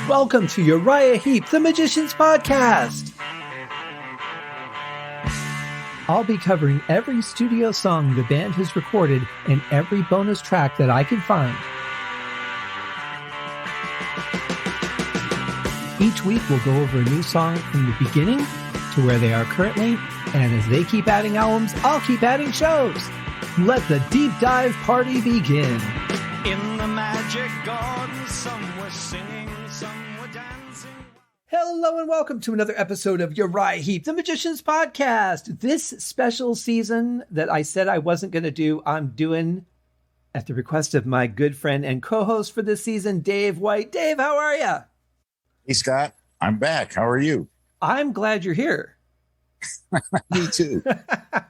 Welcome to Uriah Heep, the Magician's Podcast. I'll be covering every studio song the band has recorded and every bonus track that I can find. Each week we'll go over a new song from the beginning to where they are currently, and as they keep adding albums, I'll keep adding shows. Let the deep dive party begin. In the magic garden, some were singing, some were dancing. Hello and welcome to another episode of Uriah Heep, the Magician's Podcast. This special season that I said I wasn't going to do, I'm doing at the request of my good friend and co-host for this season, Dave White. Dave, how are you? Hey, Scott. I'm back. How are you? I'm glad you're here. Me too.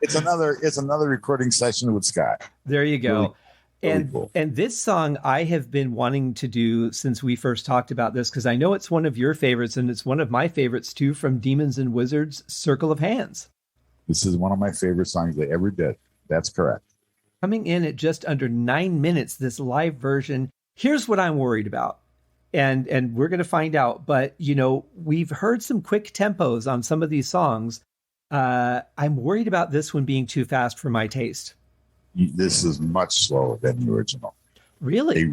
It's another recording session with Scott. There you go. Really cool. And this song I have been wanting to do since we first talked about this, because I know it's one of your favorites and it's one of my favorites too, from Demons and Wizards, Circle of Hands. This is one of my favorite songs they ever did. That's correct. Coming in at just under 9 minutes, this live version. Here's what I'm worried about. And we're going to find out. But, you know, we've heard some quick tempos on some of these songs. I'm worried about this one being too fast for my taste. This is much slower than the original. Really?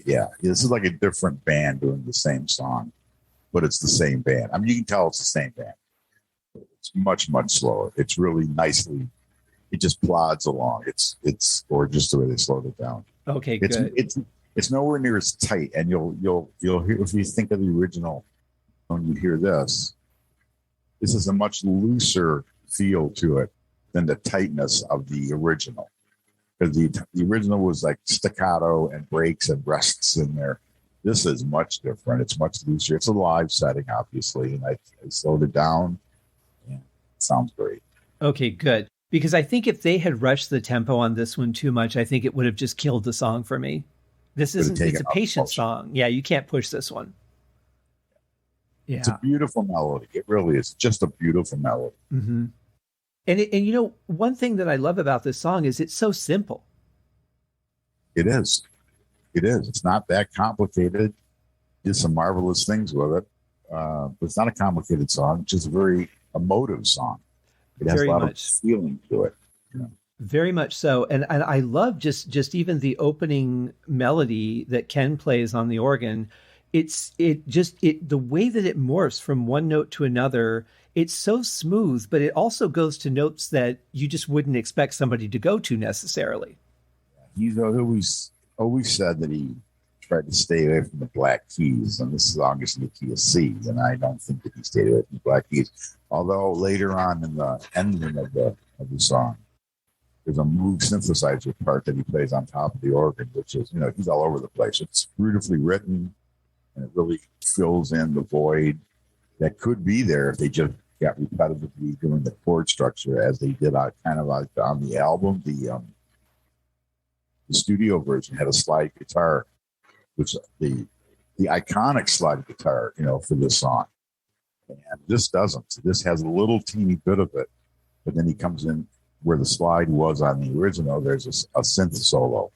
Yeah. This is like a different band doing the same song, but it's the same band. I mean, you can tell it's the same band. It's much, much slower. It's really nicely. It just plods along. It's gorgeous the way they slowed it down. Okay, good. It's nowhere near as tight, and you'll hear, if you think of the original, when you hear this is a much looser feel to it than the tightness of the original. Because the original was like staccato and breaks and rests in there. This is much different. It's much looser. It's a live setting, obviously, and I slowed it down. Yeah, it sounds great. Okay, good. Because I think if they had rushed the tempo on this one too much, I think it would have just killed the song for me. It's a patient song. Yeah, you can't push this one. Yeah. It's a beautiful melody. It really is just a beautiful melody. Mm-hmm. And you know, one thing that I love about this song is it's so simple. It is. It's not that complicated. Did some marvelous things with it. But it's not a complicated song. It's just a very emotive song. It has a lot of feeling to it. You know? Very much so. And I love just even the opening melody that Ken plays on the organ. The way that it morphs from one note to another, it's so smooth, but it also goes to notes that you just wouldn't expect somebody to go to necessarily. He's always said that he tried to stay away from the black keys, and this song is in the key of C, and I don't think that he stayed away from the black keys. Although later on in the ending of the song, there's a Moog synthesizer part that he plays on top of the organ, which is, you know, he's all over the place. It's beautifully written, and it really fills in the void that could be there if they just got repetitively doing the chord structure as they did on the album. The studio version had a slide guitar, which the iconic slide guitar, you know, for this song. And this doesn't. This has a little teeny bit of it, but then he comes in where the slide was on the original. There's a synth solo.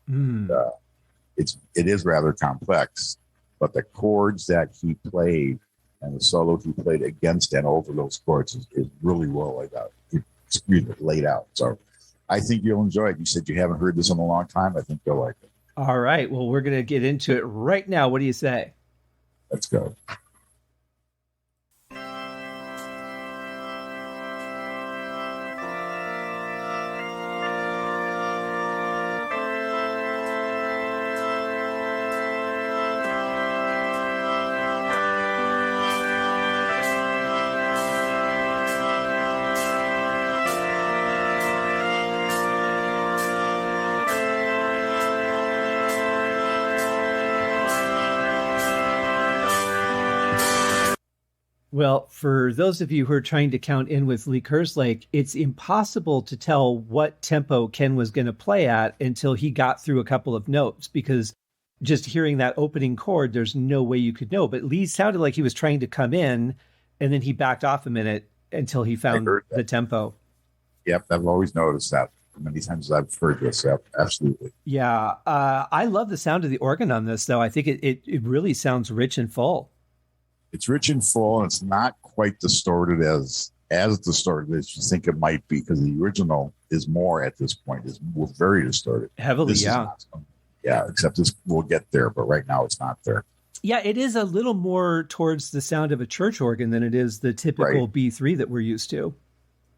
It is rather complex, but the chords that he played and the solo he played against and over those chords is really well laid out. It's really laid out. So I think you'll enjoy it. You said you haven't heard this in a long time. I think you'll like it. All right. Well, we're going to get into it right now. What do you say? Let's go. Well, for those of you who are trying to count in with Lee Kerslake, it's impossible to tell what tempo Ken was going to play at until he got through a couple of notes, because just hearing that opening chord, there's no way you could know. But Lee sounded like he was trying to come in, and then he backed off a minute until he found the tempo. Yep, I've always noticed that. many times as I've heard this. Absolutely. Yeah. I love the sound of the organ on this, though. I think it really sounds rich and full. It's rich and full, and it's not quite distorted as distorted as you think it might be, because the original is more at this point, is very distorted. Heavily, yeah. Yeah, except this, we'll get there, but right now it's not there. Yeah, it is a little more towards the sound of a church organ than it is the typical B3 that we're used to.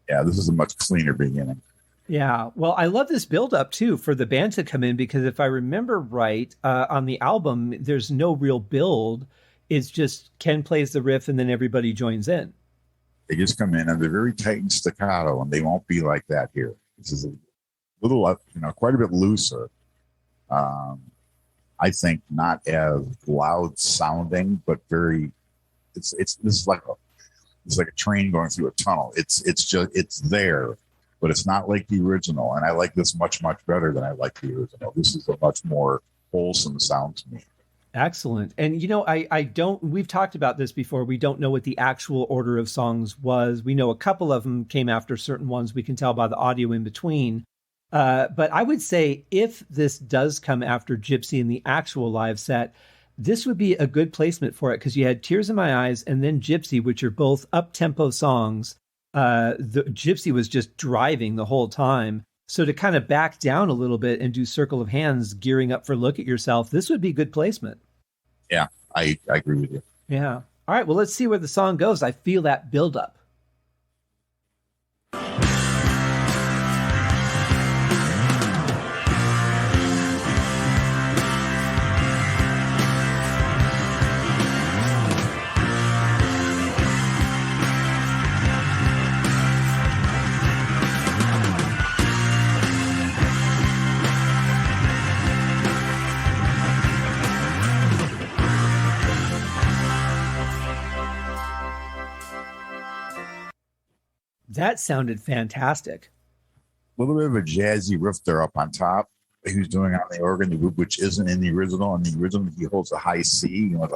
Yeah, this is a much cleaner beginning. Yeah, well, I love this build-up, too, for the band to come in, because if I remember right, on the album, there's no real build. It's just Ken plays the riff, and then everybody joins in. They just come in, and they're very tight and staccato, and they won't be like that here. This is a little, quite a bit looser. I think not as loud sounding, but very. This is like a train going through a tunnel. It's there, but it's not like the original. And I like this much better than I like the original. This is a much more wholesome sound to me. Excellent. And, we've talked about this before. We don't know what the actual order of songs was. We know a couple of them came after certain ones. We can tell by the audio in between. But I would say if this does come after Gypsy in the actual live set, this would be a good placement for it, because you had Tears in My Eyes and then Gypsy, which are both up-tempo songs. The Gypsy was just driving the whole time. So to kind of back down a little bit and do Circle of Hands, gearing up for Look at Yourself, this would be good placement. Yeah, I agree with you. Yeah. All right, well, let's see where the song goes. I feel that build-up. That sounded fantastic. A little bit of a jazzy riff there up on top. He was doing on the organ, which isn't in the original. In the original, he holds a high C, like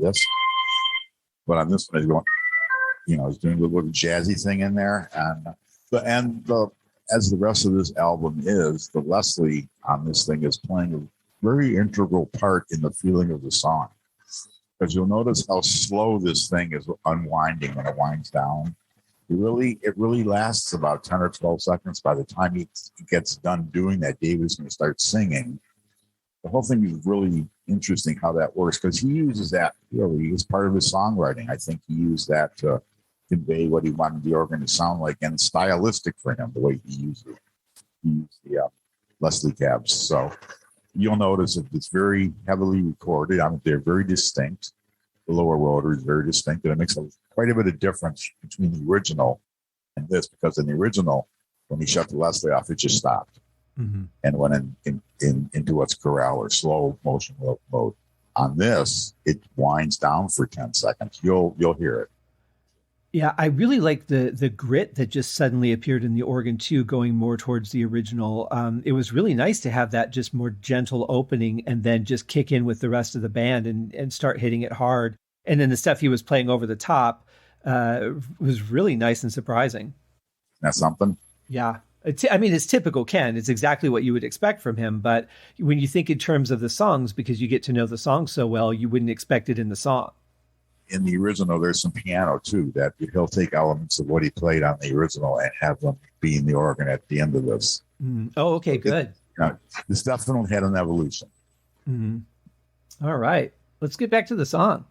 this. But on this one, he's going, he's doing a little jazzy thing in there. As the rest of this album is, the Leslie on this thing is playing a very integral part in the feeling of the song. Because you'll notice how slow this thing is unwinding when it winds down. It really lasts about 10 or 12 seconds. By the time he gets done doing that, David's going to start singing. The whole thing is really interesting how that works, because he uses that really as part of his songwriting. I think he used that to convey what he wanted the organ to sound like, and stylistic for him, the way he used it. He used the Leslie cabs. So you'll notice that it's very heavily recorded. They're very distinct. The lower rotor is very distinct, and it makes quite a bit of difference between the original and this, because in the original, when he shut the Leslie off, it just stopped and went into what's chorale or slow motion mode. On this, it winds down for 10 seconds. You'll hear it. Yeah, I really like the grit that just suddenly appeared in the organ too, going more towards the original. It was really nice to have that just more gentle opening and then just kick in with the rest of the band and start hitting it hard. And then the stuff he was playing over the top was really nice and surprising. That's something. Yeah. It's typical Ken. It's exactly what you would expect from him. But when you think in terms of the songs, because you get to know the song so well, you wouldn't expect it in the song. In the original, there's some piano too, that he'll take elements of what he played on the original and have them be in the organ at the end of this. Oh, okay, good. This definitely had an evolution. All right, let's get back to the song.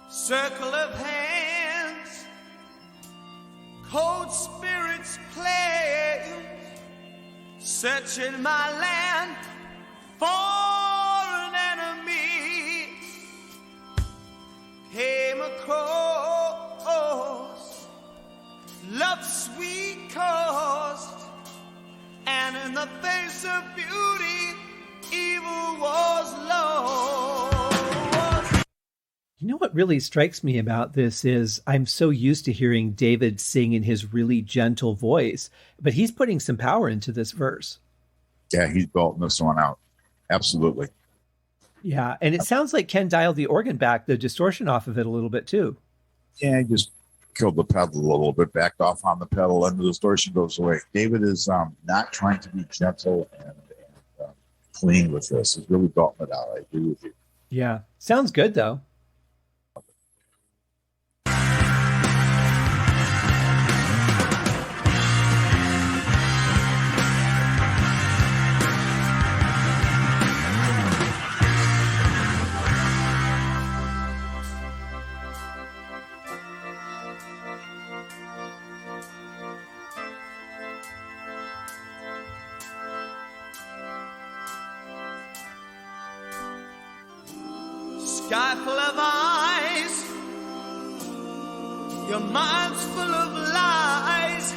Circle of hands, cold spirits play, searching my land for an enemy. Came across love's sweet cost, and in the face of beauty, evil was lost. You know what really strikes me about this is I'm so used to hearing David sing in his really gentle voice, but he's putting some power into this verse. Yeah, he's belting this one out. Absolutely. Yeah, and it sounds like Ken dialed the organ back, the distortion off of it a little bit too. Yeah, he just killed the pedal a little bit, backed off on the pedal, and the distortion goes away. David is not trying to be gentle and clean with this. He's really belting it out. I agree with you. Yeah, sounds good though. Sky full of eyes, your mind's full of lies,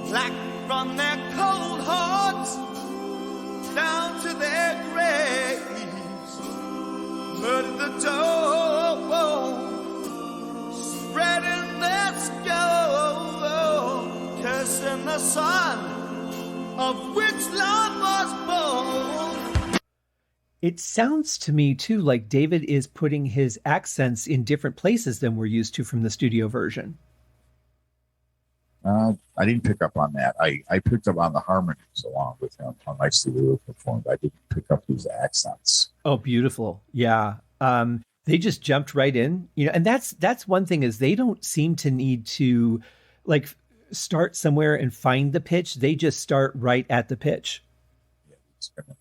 black from their cold hearts down to their graves. Murder the door, spreading their skull, cursing the son of which love was born. It sounds to me, too, like David is putting his accents in different places than we're used to from the studio version. I didn't pick up on that. I picked up on the harmonies along with him, how nicely they were performed. I didn't pick up his accents. Oh, beautiful. Yeah. They just jumped right in, and that's one thing is they don't seem to need to like start somewhere and find the pitch. They just start right at the pitch. Yeah, it's right on.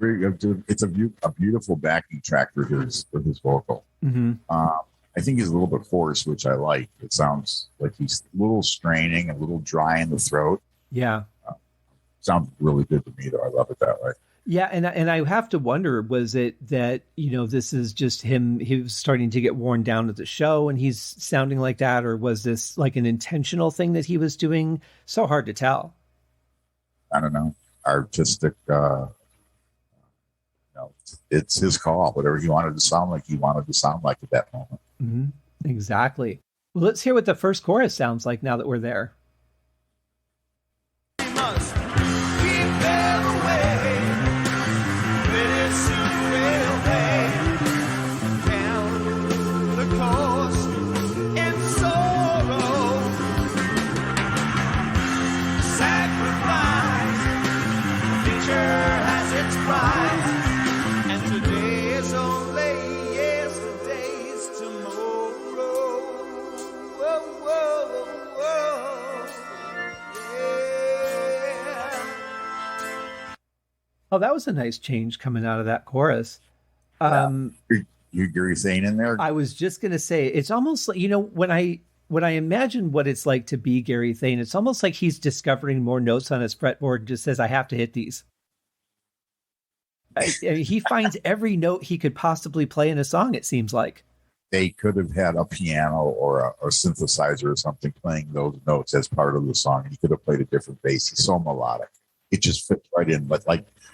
Very good. It's a beautiful backing track for his vocal. Mm-hmm. I think he's a little bit hoarse, which I like. It sounds like he's a little straining, a little dry in the throat. Yeah, sounds really good to me, though. I love it that way. Yeah, and I have to wonder, was it that this is just him? He was starting to get worn down at the show, and he's sounding like that, or was this like an intentional thing that he was doing? So hard to tell. I don't know. Artistic. It's his call. Whatever he wanted to sound like, he wanted to sound like at that moment. Mm-hmm. Exactly. Well, let's hear what the first chorus sounds like now that we're there. Oh, that was a nice change coming out of that chorus. You Gary Thain in there? I was just going to say, it's almost like, when I imagine what it's like to be Gary Thain, it's almost like he's discovering more notes on his fretboard and just says, I have to hit these. He finds every note he could possibly play in a song, it seems like. They could have had a piano or a synthesizer or something playing those notes as part of the song. He could have played a different bass. He's so melodic. It just fits right in. But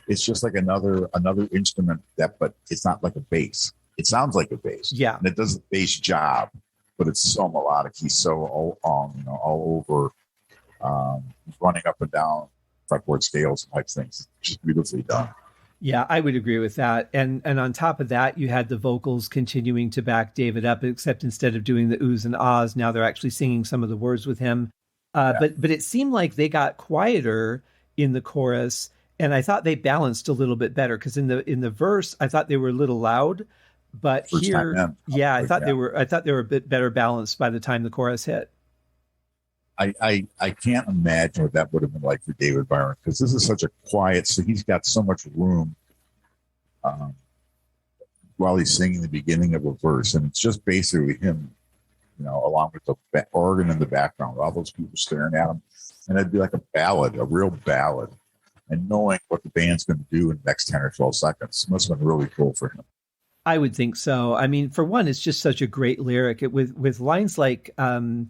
it's just like another instrument but it's not like a bass. It sounds like a bass. Yeah. And it does a bass job, but it's so melodic. He's so all over, running up and down fretboard scales type things. It's just beautifully done. Yeah, I would agree with that. And on top of that, you had the vocals continuing to back David up, except instead of doing the oohs and ahs, now they're actually singing some of the words with him. But it seemed like they got quieter in the chorus, and I thought they balanced a little bit better, because in the verse I thought they were a little loud, but First here, I thought they were a bit better balanced by the time the chorus hit. I can't imagine what that would have been like for David Byron, because this is such a quiet, so he's got so much room while he's singing the beginning of a verse, and it's just basically him, along with the organ in the background, all those people staring at him, and it'd be like a ballad, a real ballad, and knowing what the band's going to do in the next 10 or 12 seconds must have been really cool for him. I would think so. I mean, for one, it's just such a great lyric with lines like count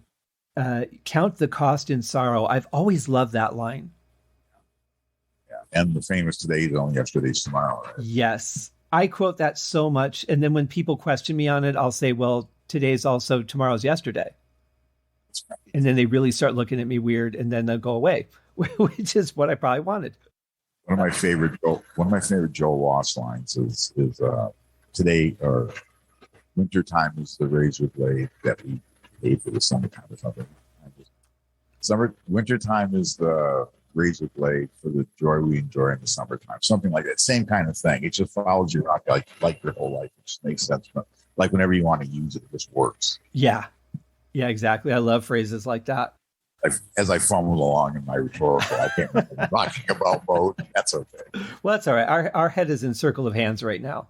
the cost in sorrow. I've always loved that line. Yeah. And the famous today is only yesterday's tomorrow. Right? Yes. I quote that so much. And then when people question me on it, I'll say, well, today's also tomorrow's yesterday. And then they really start looking at me weird, and then they'll go away, which is what I probably wanted. One of my favorite Joe Loss lines is today or wintertime is the razor blade that we pay for the summertime or something. Wintertime is the razor blade for the joy we enjoy in the summertime. Something like that. Same kind of thing. It just follows you around like your whole life. It just makes sense. Like whenever you want to use it, it just works. Yeah. Yeah, exactly. I love phrases like that. As I fumble along in my rhetorical, I can't remember talking about mode. That's okay. Well, that's all right. Our head is in circle of hands right now.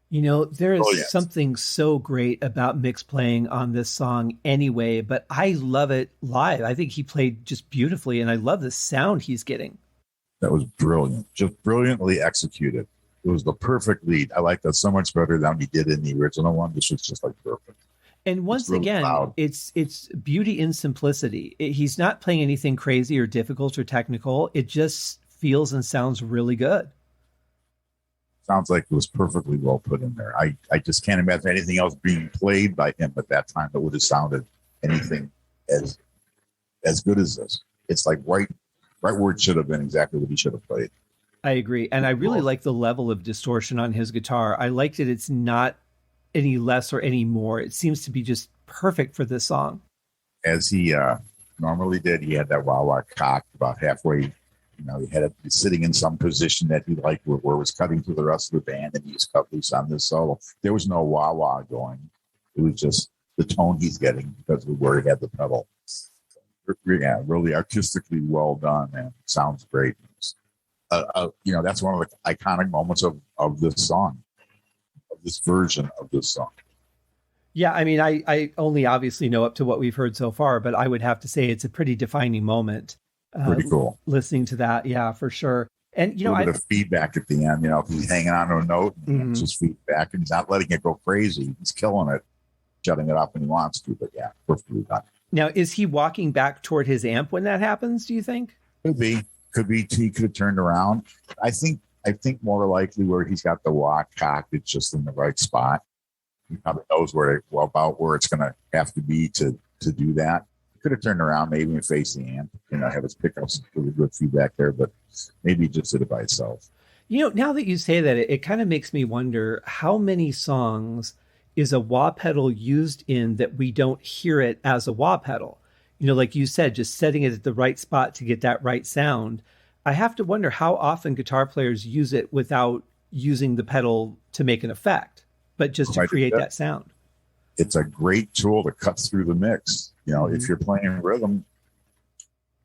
You know, there is something so great about Mick's playing on this song anyway, but I love it live. I think he played just beautifully, and I love the sound he's getting. That was brilliant. Just brilliantly executed. It was the perfect lead. I like that so much better than he did in the original one. This was just like perfect. And once again, it's beauty in simplicity. He's not playing anything crazy or difficult or technical. It just feels and sounds really good. Sounds like it was perfectly well put in there. I just can't imagine anything else being played by him at that time that would have sounded anything as good as this. It's like right where it should have been, exactly what he should have played. I agree. And I really like the level of distortion on his guitar. I like that it's not any less or any more. It seems to be just perfect for this song. As he normally did, he had that wah-wah cocked about halfway. You know, he had it sitting in some position that he liked where it was cutting through the rest of the band, and he was cut loose on this solo. There was no wah-wah going. It was just the tone he's getting because of where he had the pedal. Yeah, really artistically well done, and sounds great. You know, that's one of the iconic moments of this song, of this version of this song. Yeah, I mean, I only obviously know up to what we've heard so far, but I would have to say it's a pretty defining moment. Pretty cool. Listening to that, yeah, for sure. And, you know, a bit of feedback at the end, you know, if he's hanging on to a note, and it's just feedback, and he's not letting it go crazy. He's killing it, shutting it off when he wants to, but yeah, perfectly done. Now, is he walking back toward his amp when that happens, do you think? Could be. He could have turned around. I think more likely where he's got the wah cocked, it's just in the right spot. He probably knows about where it's going to have to be to do that. Could have turned around maybe and faced the amp, you know, have his pickups really good feedback there, but maybe he just did it by itself. You know, now that you say that, it kind of makes me wonder how many songs is a wah pedal used in that we don't hear it as a wah pedal? You know, like you said, just setting it at the right spot to get that right sound. I have to wonder how often guitar players use it without using the pedal to make an effect, but just to create that sound. It's a great tool to cut through the mix. You know, if you're playing rhythm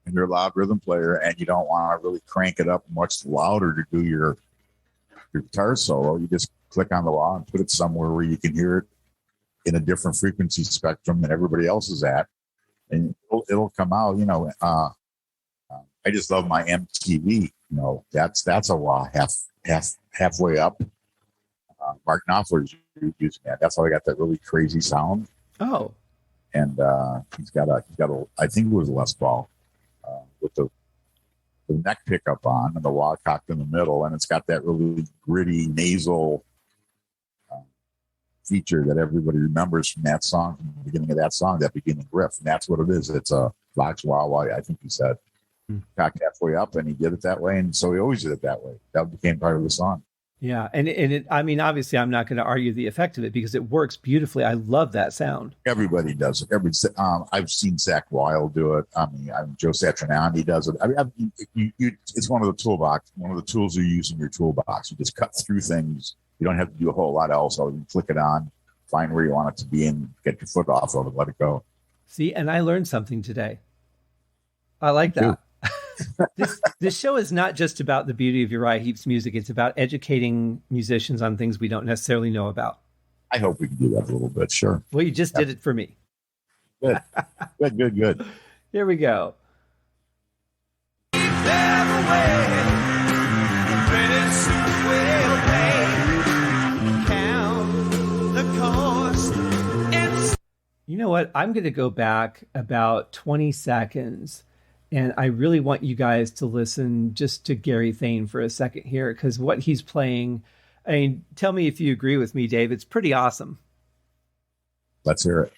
and you're a loud rhythm player and you don't want to really crank it up much louder to do your guitar solo, you just click on the wah and put it somewhere where you can hear it in a different frequency spectrum than everybody else is at. And it'll come out, you know. I just love my MTV. You know, that's a wah halfway up. Mark Knopfler's using that. That's how I got that really crazy sound. Oh. And he's got a I think it was a Les Paul with the neck pickup on and the wah cocked in the middle, and it's got that really gritty nasal feature that everybody remembers from that song, from the beginning of that song, that beginning riff. And that's what it is. It's a Vox wah wah, I think he said. Cocked halfway up, and he did it that way, and so he always did it that way. That became part of the song. Yeah, and I mean, obviously, I'm not going to argue the effect of it because it works beautifully. I love that sound. Everybody does it. I've seen Zach Wilde do it. Joe Satriani does it. It's one of the toolbox, one of the tools you use in your toolbox. You just cut through things. You don't have to do a whole lot else. You can click it on, find where you want it to be, and get your foot off of it, let it go. See, and I learned something today. I like that. This show is not just about the beauty of Uriah Heep's music. It's about educating musicians on things we don't necessarily know about. I hope we can do that a little bit. Sure. Well, you just did it for me. Good. Good. Here we go. You know what? I'm going to go back about 20 seconds. And I really want you guys to listen just to Gary Thain for a second here, because what he's playing, I mean, tell me if you agree with me, Dave. It's pretty awesome. Let's hear it.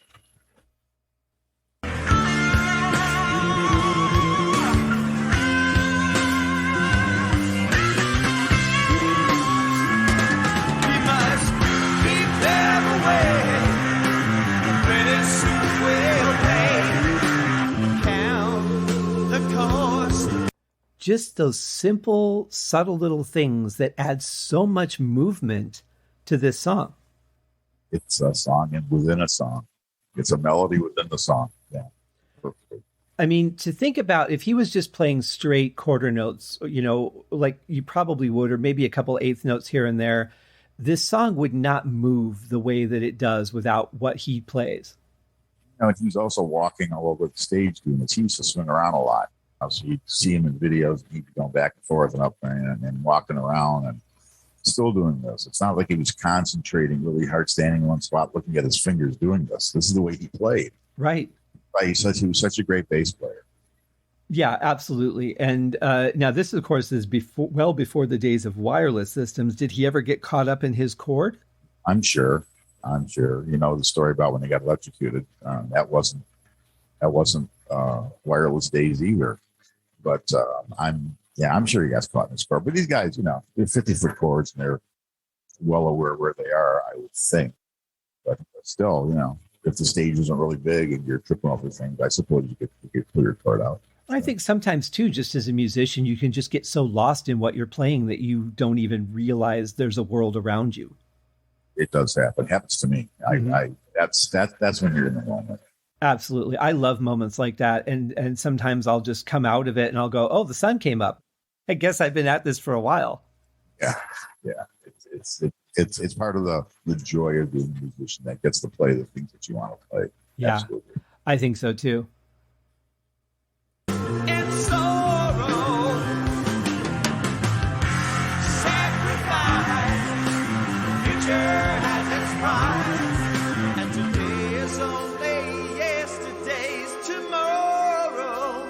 Just those simple, subtle little things that add so much movement to this song. It's a song and within a song. It's a melody within the song. Yeah, perfect. I mean, to think about if he was just playing straight quarter notes, you know, like you probably would, or maybe a couple eighth notes here and there, this song would not move the way that it does without what he plays. You know, he's also walking all over the stage doing this. He used to swing around a lot. So you'd see him in videos, and he'd be going back and forth and up and walking around and still doing this. It's not like he was concentrating really hard, standing in one spot, looking at his fingers doing this. This is the way he played. Right. He was such a great bass player. Yeah, absolutely. And now this, of course, is well before the days of wireless systems. Did he ever get caught up in his chord? I'm sure. You know the story about when they got electrocuted. That wasn't wireless days either. But I'm sure he got caught in his chord. But these guys, you know, they're 50-foot chords and they're well aware where they are, I would think. But still, you know, if the stage isn't really big and you're tripping over things, I suppose you could pull your chord out. I think sometimes too, just as a musician, you can just get so lost in what you're playing that you don't even realize there's a world around you. It does happen. It happens to me. Mm-hmm. That's when you're in the moment. Absolutely. I love moments like that. And sometimes I'll just come out of it and I'll go, oh, the sun came up. I guess I've been at this for a while. Yeah. It's part of the joy of being a musician that gets to play the things that you want to play. Yeah, absolutely. I think so too. It's sorrow, sacrifice, future has its price, and today is only yesterday's tomorrow.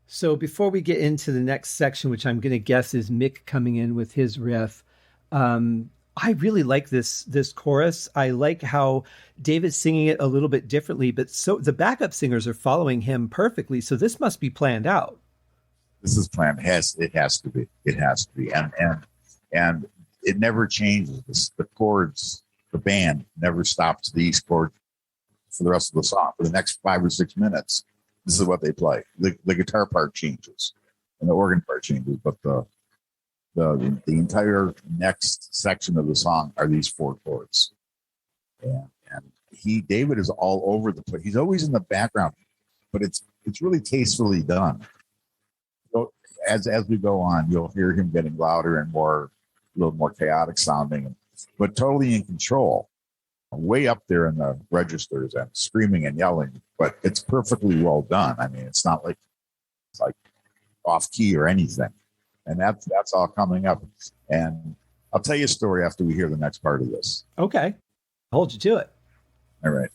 So before we get into the next section, which I'm going to guess is Mick coming in with his riff, I really like this chorus. I like how David's singing it a little bit differently, but so the backup singers are following him perfectly. So this must be planned out. This is planned. It has to be. It has to be. And it never changes. The chords, the band never stops these chords for the rest of the song. For the next 5 or 6 minutes, this is what they play. The guitar part changes and the organ part changes, but the entire next section of the song are these 4 chords. And David is all over the place. He's always in the background, but it's really tastefully done. So as we go on, you'll hear him getting louder and a little more chaotic sounding, but totally in control. way up there in the registers and screaming and yelling, but it's perfectly well done. I mean, it's not like it's like off key or anything. And that's all coming up. And I'll tell you a story after we hear the next part of this. Okay. Hold you to it. All right.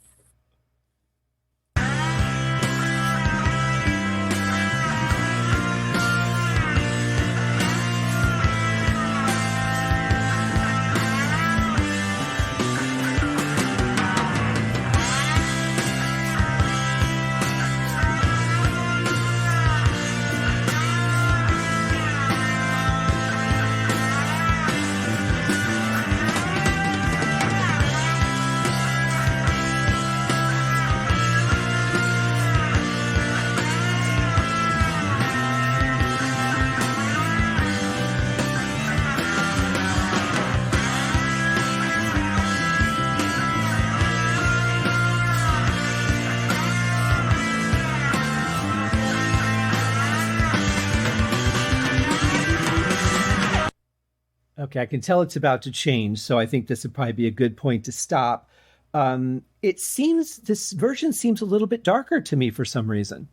Okay, I can tell it's about to change, so I think this would probably be a good point to stop. It seems this version seems a little bit darker to me for some reason.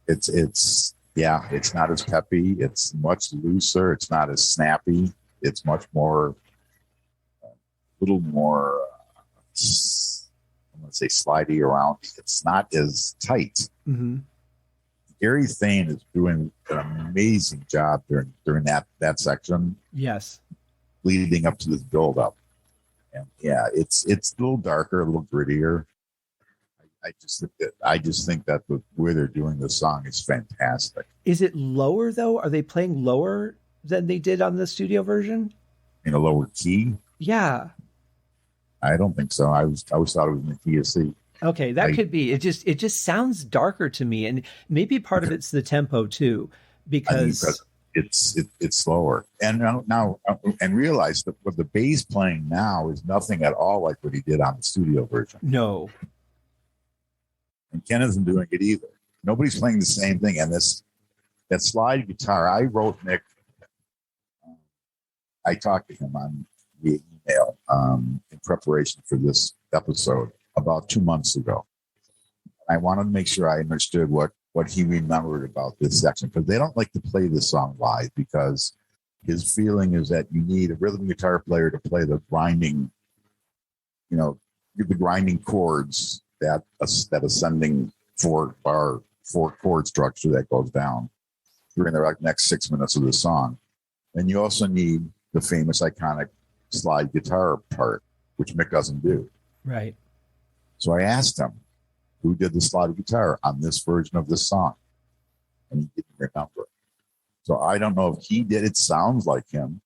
It's not as peppy. It's much looser. It's not as snappy. It's much more, a little more, I'm going to say slidey around. It's not as tight. Mm-hmm. Gary Thain is doing an amazing job during that section. Yes. Leading up to this build up. And yeah, it's a little darker, a little grittier. I just think that the way they're doing the song is fantastic. Is it lower though? Are they playing lower than they did on the studio version? In a lower key? Yeah. I don't think so. I always thought it was in the key of C. Okay, that could be. It just sounds darker to me, and maybe part of it's the tempo too, because it's slower. And now realize that what the bass playing now is nothing at all like what he did on the studio version. No. And Ken isn't doing it either. Nobody's playing the same thing. And that slide guitar, I wrote Mick. I talked to him on via email in preparation for this episode about 2 months ago. I wanted to make sure I understood what he remembered about this section, because they don't like to play this song live, because his feeling is that you need a rhythm guitar player to play the grinding, the grinding chords, that ascending four chord structure that goes down during the next 6 minutes of the song. And you also need the famous iconic slide guitar part, which Mick doesn't do. Right. So I asked him who did the slide guitar on this version of this song, and he didn't remember. So I don't know if he did. It sounds like him.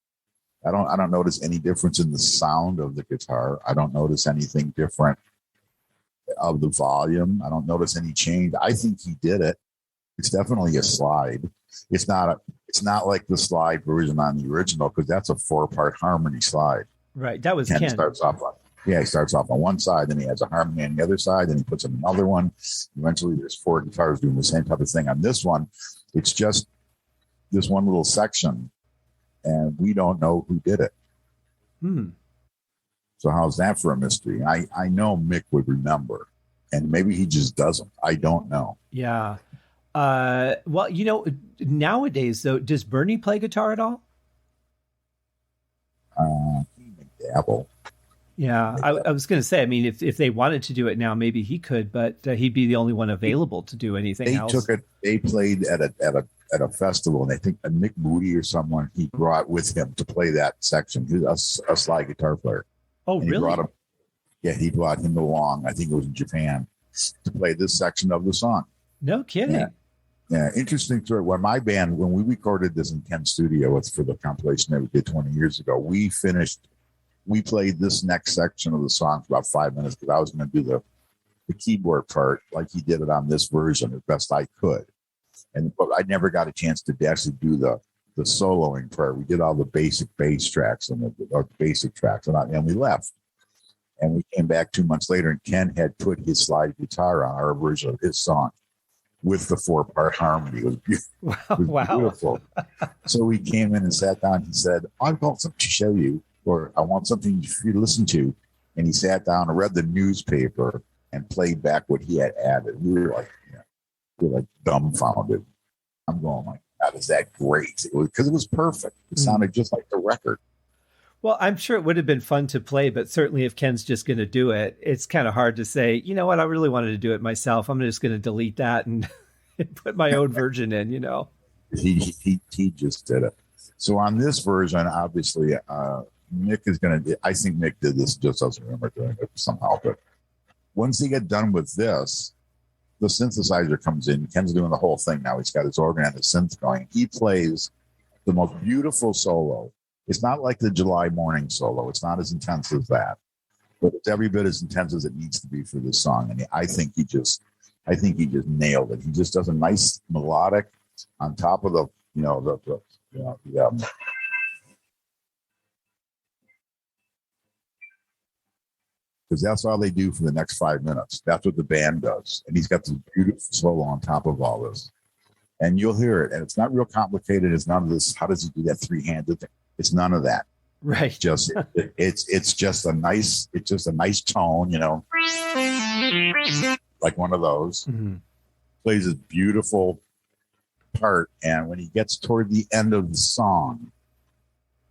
I don't notice any difference in the sound of the guitar. I don't notice anything different of the volume. I don't notice any change. I think he did it. It's definitely a slide. It's not like the slide version on the original, because that's a 4-part harmony slide. Right. That was Ken. He starts off on one side, then he has a harmony on the other side, then he puts in another one. Eventually there's 4 guitars doing the same type of thing. On this one, it's just this one little section, and we don't know who did it. So how's that for a mystery? I know Mick would remember, and maybe he just doesn't. I don't know. Yeah. Well, nowadays, though, does Bernie play guitar at all? He may dabble. Yeah, I was going to say, I mean, if they wanted to do it now, maybe he could, but he'd be the only one available to do anything else. They played at a festival, and I think Nick Moody or someone he brought with him to play that section. He was a slide guitar player. Oh, and really? He brought him along. I think it was in Japan, to play this section of the song. No kidding. Yeah, interesting story. When we recorded this in Ken's studio, it's for the compilation that we did 20 years ago. We played this next section of the song for about 5 minutes, because I was going to do the keyboard part like he did it on this version as best I could. But I never got a chance to actually do the soloing part. We did all the basic bass tracks and the basic tracks, and we left. And we came back 2 months later, and Ken had put his slide guitar on our version of his song with the 4-part harmony. It was beautiful. So we came in and sat down. He said, "I've got something to show you, or I want something for you to listen to." and he sat down and read the newspaper and played back what he had added. We were like, dumbfounded. I'm going like, God, is that great? Because it was perfect. It sounded just like the record. Well, I'm sure it would have been fun to play, but certainly if Ken's just going to do it, it's kind of hard to say, you know what, I really wanted to do it myself. I'm just going to delete that and put my own version in, you know. He just did it. So on this version, obviously, Mick is going to, I think Mick did this, just doesn't remember doing it somehow. But once they get done with this, the synthesizer comes in. Ken's doing the whole thing now. He's got his organ and the synth going. He plays the most beautiful solo. It's not like the July Morning solo. It's not as intense as that, but it's every bit as intense as it needs to be for this song. And I think he just nailed it. He just does a nice melodic on top of the because that's all they do for the next 5 minutes. That's what the band does. And he's got this beautiful solo on top of all this. And you'll hear it. And it's not real complicated. It's none of this. How does he do that three-handed thing? It's none of that. Right. It's just a nice tone, you know, like one of those. Mm-hmm. Plays this beautiful part. And when he gets toward the end of the song,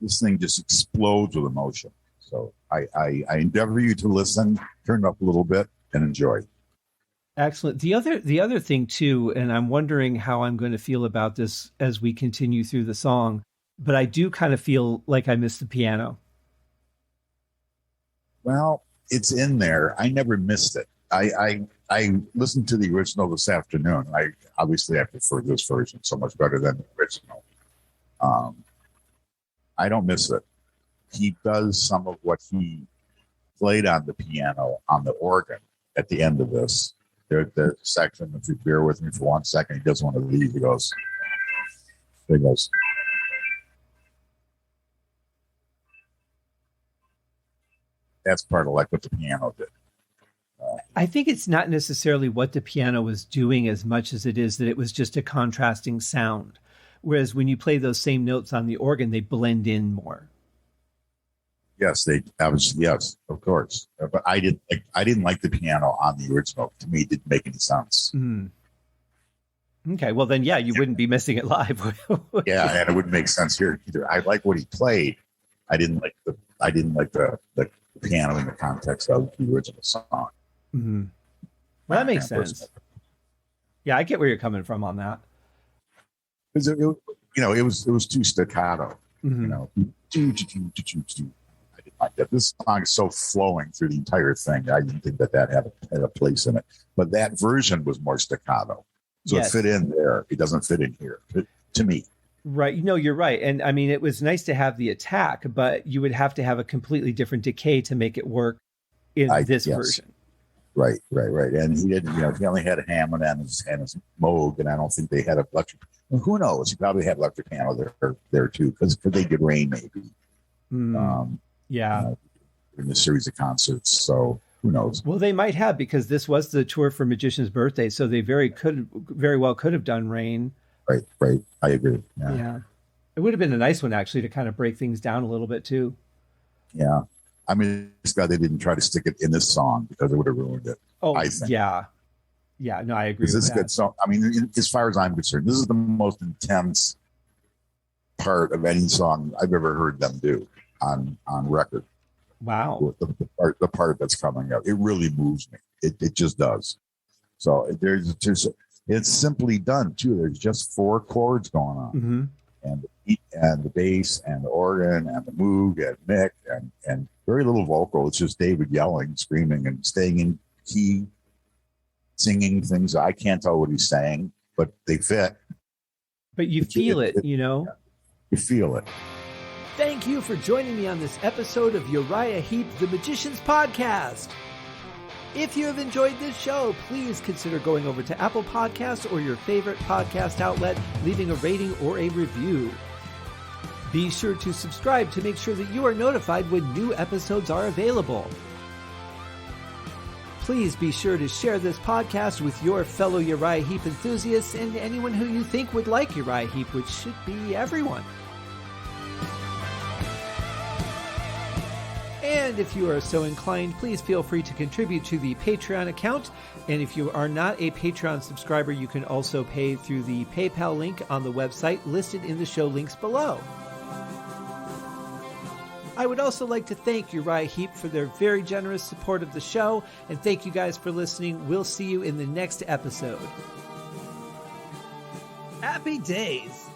this thing just explodes with emotion. So I endeavor you to listen, turn it up a little bit, and enjoy. Excellent. The other thing too, and I'm wondering how I'm going to feel about this as we continue through the song, but I do kind of feel like I missed the piano. Well, it's in there. I never missed it. I listened to the original this afternoon. I prefer this version so much better than the original. I don't miss it. He does some of what he played on the piano on the organ at the end of this. There's a section, if you bear with me for 1 second, he does one of these. He goes. That's part of like what the piano did. I think it's not necessarily what the piano was doing as much as it is that it was just a contrasting sound. Whereas when you play those same notes on the organ, they blend in more. Yes, yes, of course. But I didn't like the piano on the original. To me, it didn't make any sense. Mm. Okay, well then, yeah, you wouldn't be missing it live. Yeah, and it wouldn't make sense here either. I like what he played. I didn't like the piano in the context of the original song. Mm-hmm. Well, that makes sense. Yeah, I get where you're coming from on that. Because it was too staccato. Mm-hmm. You know, I didn't like that. This song is so flowing through the entire thing. I didn't think that had a place in it. But that version was more staccato, so yes. It fit in there. It doesn't fit in here, to me. Right. No, you're right. And I mean, it was nice to have the attack, but you would have to have a completely different decay to make it work in this version. Right. And he didn't, he only had a Hammond and his Moog, and I don't think they had an electric. Well, who knows? He probably had electric piano there too, because they did Rain maybe. In a series of concerts. So who knows? Well, they might have, because this was the tour for Magician's Birthday, so they very well could have done Rain. Right. I agree. Yeah. It would have been a nice one, actually, to kind of break things down a little bit, too. Yeah. I mean, it's glad they didn't try to stick it in this song, because it would have ruined it. Oh, I think. Yeah. Yeah, no, I agree with that. This is that. good song. I mean, as far as I'm concerned, this is the most intense part of any song I've ever heard them do on record. Wow. The part that's coming up. It really moves me. It just does. So it's simply done too. There's just 4 chords going on, mm-hmm. and the beat and the bass and the organ and the Moog and Mick and very little vocal. It's just David yelling, screaming, and staying in key, singing things. I can't tell what he's saying, but they fit. But you feel it. Yeah, you feel it. Thank you for joining me on this episode of Uriah Heep, the Magician's Podcast. If you have enjoyed this show, please consider going over to Apple Podcasts or your favorite podcast outlet, leaving a rating or a review. Be sure to subscribe to make sure that you are notified when new episodes are available. Please be sure to share this podcast with your fellow Uriah Heep enthusiasts and anyone who you think would like Uriah Heep, which should be everyone. And And if you are so inclined, please feel free to contribute to the Patreon account. And if you are not a Patreon subscriber, you can also pay through the PayPal link on the website listed in the show links below. I would also like to thank Uriah Heep for their very generous support of the show, and thank you guys for listening. We'll see you in the next episode. Happy days!